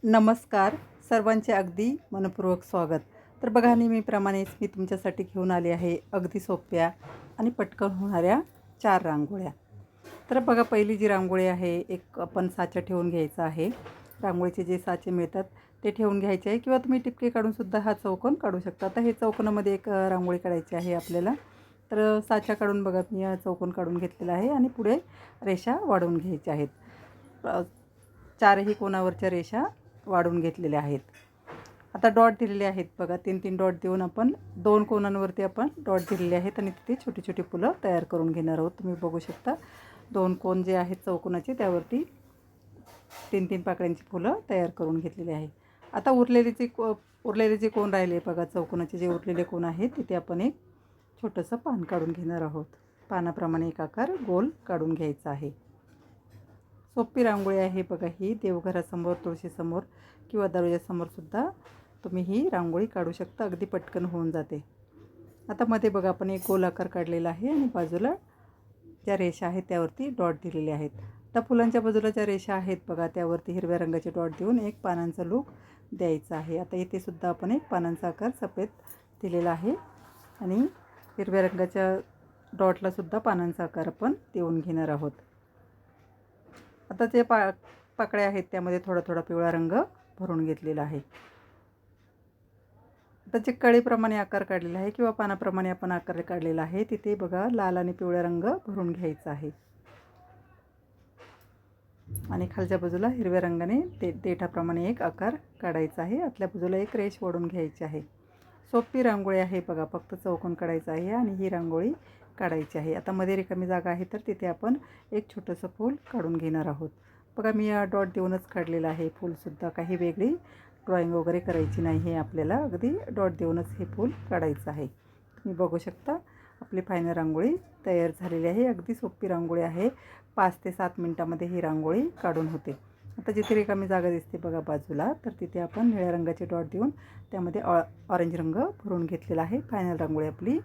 नमस्कार. सर्वांचे अगदी मनपूर्वक स्वागत. तर बघा, नेहमीप्रमाणेच मी तुमच्यासाठी घेऊन आले आहे अगदी सोप्या आणि पटकन होणाऱ्या 4 रांगोळ्या. तर बघा, पहिली जी रांगोळी आहे, एक आपण साचा ठेवून घ्यायचा आहे. रांगोळीचे जे साचे मिळतात ते ठेवून घ्यायचे आहे किंवा तुम्ही टिपके काढूनसुद्धा हा चौकोन काढू शकता. आता हे चौकोनामध्ये एक रांगोळी काढायची आहे आपल्याला. तर साचा काढून बघा, मी चौकोन काढून घेतलेला आहे आणि पुढे रेषा वाढवून घ्यायच्या आहेत. चारही कोणावरच्या रेषा वाढून घेतलेल्या आहेत. आता डॉट दिलेले आहेत बघा, 3-3 डॉट देऊन आपण 2 कोणांवरती आपण डॉट दिलेले आहेत आणि तिथे छोटी छोटी फुलं तयार करून घेणार आहोत. तुम्ही बघू शकता 2 कोण जे आहेत चौकोनाचे त्यावरती 3-3 पाकळ्यांची फुलं तयार करून घेतलेली आहे. आता उरलेले जे कोण राहिले बघा, चौकोनाचे जे उरलेले कोण आहेत तिथे आपण एक छोटंसं पान काढून घेणार आहोत. पानाप्रमाणे एक आकार गोल काढून घ्यायचा आहे. सोपी रांगोळी आहे बघा ही. देवघरासमोर, तुळशीसमोर किंवा दरवाजासमोरसुद्धा तुम्ही ही रांगोळी काढू शकता. अगदी पटकन होऊन जाते. आता मध्ये बघा, आपण एक गोल आकार काढलेला आहे आणि बाजूला ज्या रेषा आहेत त्यावरती डॉट दिलेले आहेत. आता फुलांच्या बाजूला ज्या रेषा आहेत बघा, त्यावरती हिरव्या रंगाचे डॉट देऊन एक पानांचा लूक द्यायचा आहे. आता इथे सुद्धा आपण एक पानांचा आकार सफेद दिलेला आहे आणि हिरव्या रंगाच्या डॉटलासुद्धा पानांचा आकार आपण देऊन घेणार आहोत. आता जे पाकळ्या आहेत त्यामध्ये थोडा थोडा पिवळा रंग भरून घेतलेला आहे. आता जे कळीप्रमाणे आकार काढलेला आहे किंवा पानाप्रमाणे आपण आकार काढलेला आहे तिथे बघा लाल आणि पिवळा रंग भरून घ्यायचा आहे आणि खालच्या बाजूला हिरव्या रंगाने देठाप्रमाणे एक आकार काढायचा आहे. आतल्या बाजूला एक रेष ओढून घ्यायची आहे. सोपी रांगोळी आहे बघा, फक्त चौकोन काढायचा आहे आणि ही रांगोळी काढायची आहे. आता मध्ये रिकामी जागा आहे तर तिथे आपण एक छोटंसं फूल काढून घेणार आहोत. बघा, मी डॉट देऊनच काढलेलं आहे फूलसुद्धा. काही वेगळी ड्रॉइंग वगैरे करायची नाही आहे आपल्याला, अगदी डॉट देऊनच हे फूल काढायचं आहे. तुम्ही बघू शकता आपली फायनल रांगोळी तयार झालेली आहे. अगदी सोपी रांगोळी आहे. 5 ते 7 मिनटामध्ये ही रांगोळी काढून होते. आता जिथे रिकामी जागा दिसते बघा बाजूला, तर तिथे आपण निळ्या रंगाचे डॉट देऊन त्यामध्ये ऑरेंज रंग भरून घेतलेला आहे. फायनल रांगोळी आपली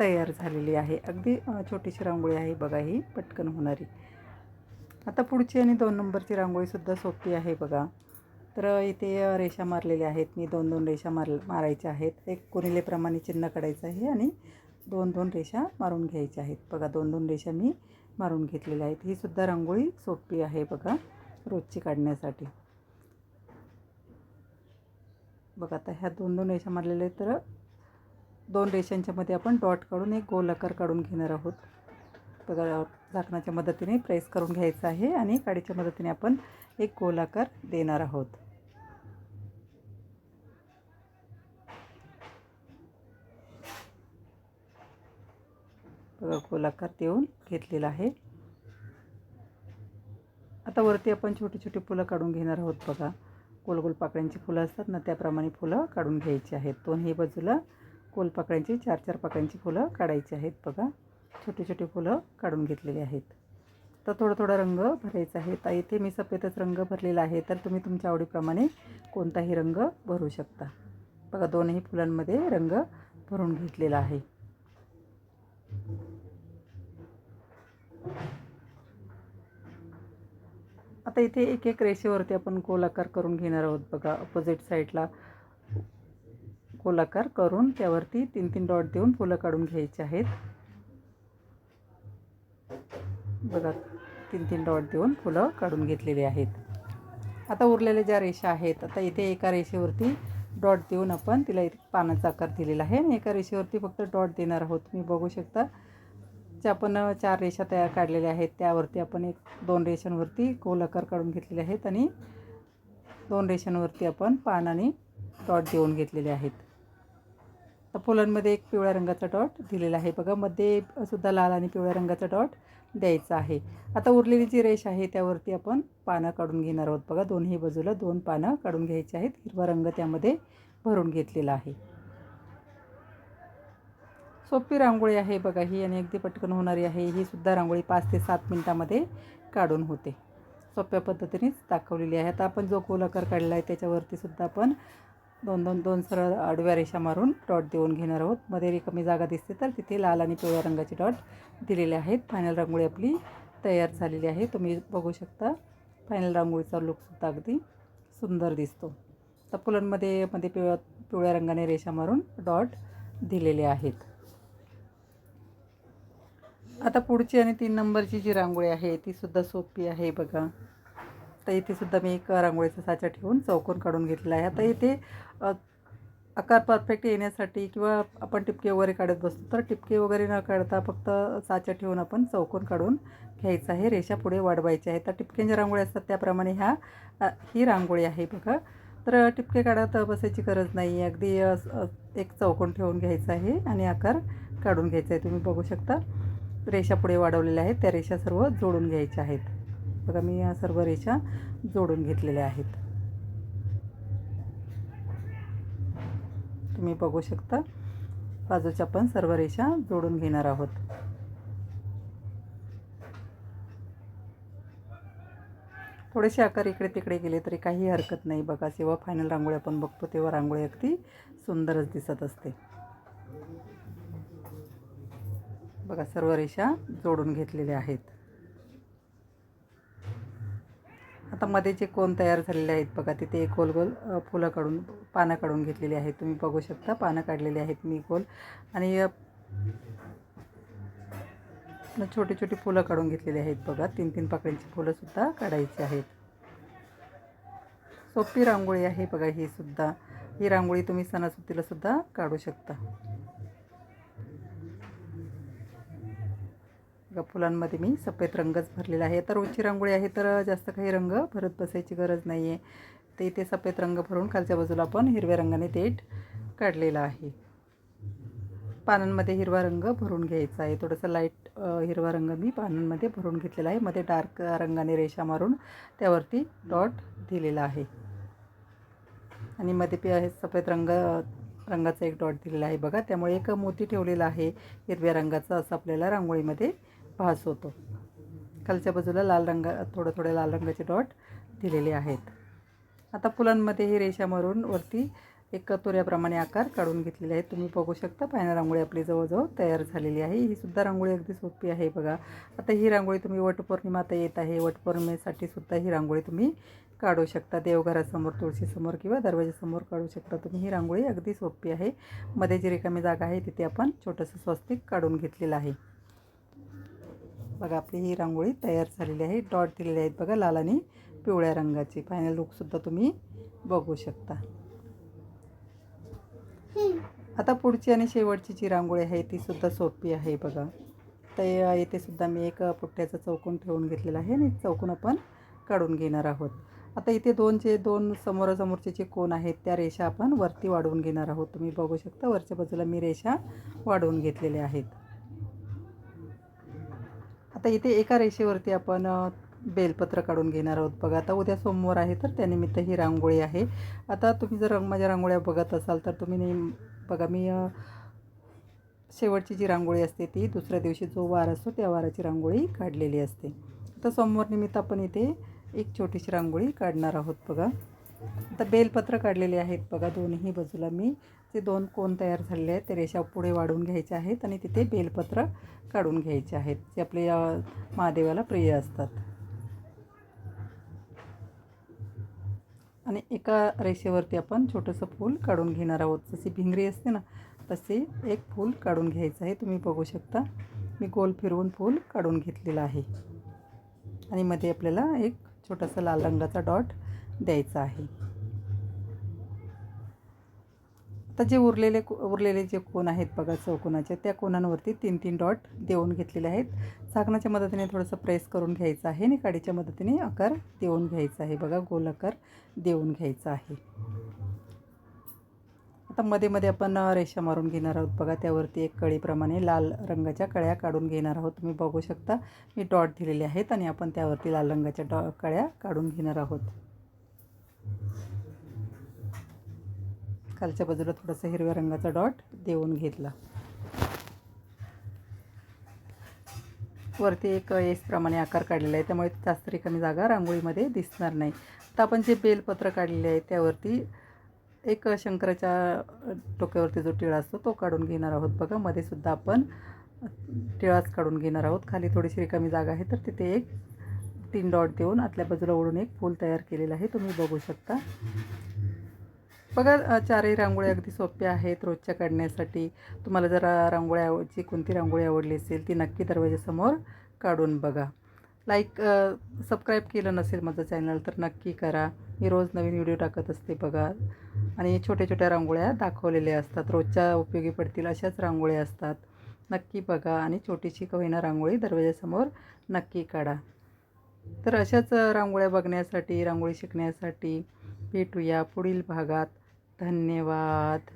तयार झालेली आहे. अगदी छोटीशी रांगोळी आहे बघा ही, पटकन होणारी. आता पुढची आणि 2 नंबरची रांगोळीसुद्धा सोपी आहे बघा. तर इथे रेषा मारलेल्या आहेत. मी 2-2 रेषा मारायच्या आहेत. एक कोनिलेप्रमाणे चिन्ह काढायचं आहे आणि 2-2 रेषा मारून घ्यायच्या आहेत. बघा, 2-2 रेषा मी मारून घेतलेल्या आहेत. ही सुद्धा रांगोळी सोपी आहे बघा, रोजची काढण्यासाठी. बघा, आता ह्या 2-2 रेषा मारलेल्या आहेत. तर 2 रेषांच्या मध्ये आपण डॉट काढून एक गोल आकार काढून घेणार आहोत. बघा, झाकणाच्या मदतीने प्रेस करून घ्यायचं आहे आणि काडीच्या मदतीने आपण एक गोल आकार देणार आहोत. बघा, गोल आकार देऊन घेतलेला आहे. आता वरती आपण छोटी छोटी फुलं काढून घेणार आहोत. बघा, गोल गोल पाकळ्यांची फुलं असतात ना, त्याप्रमाणे फुलं काढून घ्यायची आहेत. दोन्ही बाजूला गोल पाकळ्यांची 4-4 पाकळ्यांची फुलं काढायची आहेत. बघा, छोटी छोटी फुलं काढून घेतलेली आहेत. तर थोडा थोडा रंग भरायचा आहे. तर इथे मी सफेदच रंग भरलेला आहे, तर तुम्ही तुमच्या आवडीप्रमाणे कोणताही रंग भरू शकता. बघा, दोन्ही फुलांमध्ये रंग भरून घेतलेला आहे. आता इथे एक एक रेषेवरती आपण गोल आकार करून घेणार आहोत. बघा, अपोजिट साईडला गोल आकार करून त्यावरती 3-3 डॉट देऊन फुलं काढून घ्यायची आहेत. बघा, 3-3 डॉट देऊन फुलं काढून घेतलेली आहेत. आता उरलेल्या ज्या रेषा आहेत, आता इथे एका रेषेवरती डॉट देऊन आपण तिला एक पानाचा आकार दिलेला आहे आणि एका रेषेवरती फक्त डॉट देणार आहोत. तुम्ही बघू शकता, ज्या आपण 4 रेषा तयार काढलेल्या आहेत त्यावरती आपण 2 रेषांवरती गोल आकार काढून घेतलेले आहेत आणि 2 रेषांवरती आपण पान आणि डॉट देऊन घेतलेले आहेत. तर फुलांमध्ये एक पिवळ्या रंगाचा डॉट दिलेला आहे. बघा, मध्ये सुद्धा लाल आणि पिवळ्या रंगाचा डॉट द्यायचा आहे. आता उरलेली जी रेष आहे त्यावरती आपण पानं काढून घेणार आहोत. बघा, दोन्ही बाजूला 2 पानं काढून घ्यायची आहेत. हिरवा रंग त्यामध्ये भरून घेतलेला आहे. सोपी रांगोळी आहे बघा ही आणि अगदी पटकन होणारी आहे. ही सुद्धा रांगोळी 5 ते 7 मिनटामध्ये काढून होते. सोप्या पद्धतीनेच दाखवलेली आहे. आता आपण जो गोल आकार काढला आहे त्याच्यावरती सुद्धा आपण 2 सरळ आडव्या रेषा मारून डॉट देऊन घेणार आहोत. मध्ये रिकामी जागा दिसते तर तिथे लाल आणि पिवळ्या रंगाचे डॉट दिलेले आहेत. फायनल रांगोळी आपली तयार झालेली आहे. तुम्ही बघू शकता फायनल रांगोळीचा लुकसुद्धा अगदी सुंदर दिसतो. तर फुलांमध्ये मध्ये पिवळ्या रंगाने रेषा मारून डॉट दिलेले आहेत. आता पुढची आणि 3 नंबरची जी रांगोळी आहे ती सुद्धा सोपी आहे बघा. तर इथे सुद्धा मी एक रांगोळीचा साचा ठेवून चौकोन काढून घेतलेला आहे. आता इथे आकार परफेक्ट येण्यासाठी किंवा आपण टिपके वगैरे काढत बसतो तर टिपके वगैरे न काढता फक्त साचा ठेवून आपण चौकोन काढून घ्यायचा आहे. रेषा पुढे वाढवायची आहे. तर टिपक्यांच्या रांगोळी असतात त्याप्रमाणे ही रांगोळी आहे बघा. तर टिपके काढत बसायची गरज नाही आहे. अगदी एक चौकोन ठेवून घ्यायचा आहे आणि आकार काढून घ्यायचा आहे. तुम्ही बघू शकता रेषा पुढे वाढवलेल्या आहेत. त्या रेषा सर्व जोडून घ्यायच्या आहेत. बघा मी या सर्व रेषा जोडून घेतलेल्या आहेत. तुम्ही बघू शकता बाजूच्या पण सर्व रेषा जोडून घेणार आहोत. थोडेसे आकार इकडे तिकडे गेले तरी काही हरकत नाही बघा. जेव्हा फायनल रांगोळी आपण बघतो तेव्हा रांगोळी अगदी सुंदरच दिसत असते. बघा सर्व रेषा जोडून घेतलेल्या आहेत. आता मध्ये जे कोन तयार झालेले आहेत बघा तिथे एक गोल गोल पानं काढून घेतलेली आहेत. तुम्ही बघू शकता पानं काढलेली आहेत मी गोल आणि छोटी छोटी फुलं काढून घेतलेली आहेत बघा. 3-3 पाकळ्यांची फुलंसुद्धा काढायची आहेत. सोपी रांगोळी आहे बघा ही सुद्धा. ही रांगोळी तुम्ही सणासुदीला सुद्धा काढू शकता. बघा फुलांमध्ये मी सफेद रंगच भरलेला आहे. तर रोजची रांगोळी आहे तर जास्त काही रंग भरत बसायची गरज नाही आहे. ते इथे सफेद रंग भरून खालच्या बाजूला आपण हिरव्या रंगाने देठ काढलेला आहे. पानांमध्ये हिरवा रंग भरून घ्यायचा आहे. थोडंसं लाईट हिरवा रंग मी पानांमध्ये भरून घेतलेला आहे. मध्ये डार्क रंगाने रेषा मारून त्यावरती डॉट दिलेला आहे आणि मध्ये सफेद रंगाचा एक डॉट दिलेला आहे बघा. त्यामुळे एक मोती ठेवलेला आहे हिरव्या रंगाचा असं आपल्याला रांगोळीमध्ये भास होतो. खालच्या बाजूला थोडे लाल रंगाचे डॉट दिलेले आहेत. आता फुलांमध्ये ही रेषा मारून वरती एक तुऱ्याप्रमाणे आकार काढून घेतलेले आहेत. तुम्ही बघू शकता फायनल रांगोळी आपली जवळजवळ तयार झालेली आहे. ही सुद्धा रांगोळी अगदी सोपी आहे बघा. आता ही रांगोळी तुम्ही वटपौर्णिमा आता येत आहे. वटपौर्णिमेसाठी सुद्धा ही रांगोळी तुम्ही काढू शकता. देवघरासमोर, तुळशीसमोर किंवा दरवाजासमोर काढू शकता तुम्ही. ही रांगोळी अगदी सोपी आहे. मध्ये जी रिकामी जागा आहे तिथे आपण छोटंसं स्वस्तिक काढून घेतलेलं आहे. बघा आपली ही रांगोळी तयार झालेली आहे. डॉट दिलेले आहेत बघा लाल आणि पिवळ्या रंगाची. फायनल लुकसुद्धा तुम्ही बघू शकता. आता पुढची आणि शेवटची जी रांगोळी आहे ती सुद्धा सोपी आहे बघा. तर इथे सुद्धा मी एक पुट्ट्याचा चौकोन ठेवून घेतलेला आहे आणि चौकोन आपण काढून घेणार आहोत. आता इथे दोन समोरासमोरचे जे कोन आहेत त्या रेषा आपण वरती वाढवून घेणार आहोत. तुम्ही बघू शकता वरच्या बाजूला मी रेषा वाढवून घेतलेल्या आहेत. आता इथे एका रेषेवरती आपण बेलपत्र काढून घेणार आहोत बघा. आता उद्या सोमवार आहे तर त्यानिमित्त ही रांगोळी आहे. आता तुम्ही जर माझ्या रांगोळ्या बघत असाल तर तुम्ही बघा मी शेवटची जी रांगोळी असते ती दुसऱ्या दिवशी जो वार असतो त्या वाराची रांगोळी काढलेली असते. आता सोमवार निमित्त आपण इथे एक छोटीशी रांगोळी काढणार आहोत बघा. आता बेलपत्र काढलेले आहेत बघा. दोन्ही बाजूला मी जे 2 कोन तयार झालेले आहेत ते रेषा पुढे वाढवून घ्यायचे आहेत आणि तिथे बेलपत्र काढून घ्यायचे आहेत जे आपले महादेवाला प्रिय असतात. आणि एका रेषेवरती आपण छोटंसं फूल काढून घेणार आहोत. जशी भिंगरी असते ना तसे एक फूल काढून घ्यायचं आहे. तुम्ही बघू शकता मी गोल फिरवून फूल काढून घेतलेला आहे आणि मध्ये आपल्याला एक छोटासा लाल रंगाचा डॉट द्यायचा आहे. आता जे उरलेले जे कोन आहेत बघा चौकोनाचे त्या कोनांवरती 3-3 डॉट देऊन घेतलेले आहेत. झाकणाच्या मदतीने थोडंसं प्रेस करून घ्यायचं आहे आणि काडीच्या मदतीने आकार देऊन घ्यायचा आहे बघा. गोल आकार देऊन घ्यायचा आहे. आता मध्ये आपण रेषा मारून घेणार आहोत बघा. त्यावरती एक कळीप्रमाणे लाल रंगाच्या कळ्या काढून घेणार आहोत. तुम्ही बघू शकता मी डॉट दिलेले आहेत आणि आपण त्यावरती लाल रंगाच्या कळ्या काढून घेणार आहोत. खालच्या बाजूला थोडंसं हिरव्या रंगाचा डॉट देऊन घेतला. वरती एक एसप्रमाणे आकार काढलेला आहे त्यामुळे जास्त रिकामी जागा रांगोळीमध्ये दिसणार नाही. आता आपण जे बेलपत्र काढलेले आहे त्यावरती एक शंकराच्या डोक्यावरती जो टिळा असतो तो काढून घेणार आहोत बघा. मध्ये सुद्धा आपण टिळाच काढून घेणार आहोत. खाली थोडीशी रिकामी जागा आहे तर तिथे एक 3 डॉट देऊन आतल्या बाजूला ओढून एक फूल तयार केलेलं आहे, तुम्ही बघू शकता. बघा चारही रांगोळ्या अगदी सोप्या आहेत रोजच्या काढण्यासाठी. तुम्हाला जर रांगोळ्याची कोणती रांगोळी आवडली असेल ती नक्की दरवाजासमोर काढून बघा. लाईक सबस्क्राईब केलं नसेल माझं चॅनल तर नक्की करा. मी रोज नवीन व्हिडिओ टाकत असते बघा. आणि छोट्या छोट्या रांगोळ्या दाखवलेल्या असतात, रोजच्या उपयोगी पडतील अशाच रांगोळ्या असतात. नक्की बघा आणि छोटीशी का होईना रांगोळी दरवाजासमोर नक्की काढा. तर अशाच रांगोळ्या बघण्यासाठी, रांगोळी शिकण्यासाठी भेटूया पुढील भागात. धन्यवाद.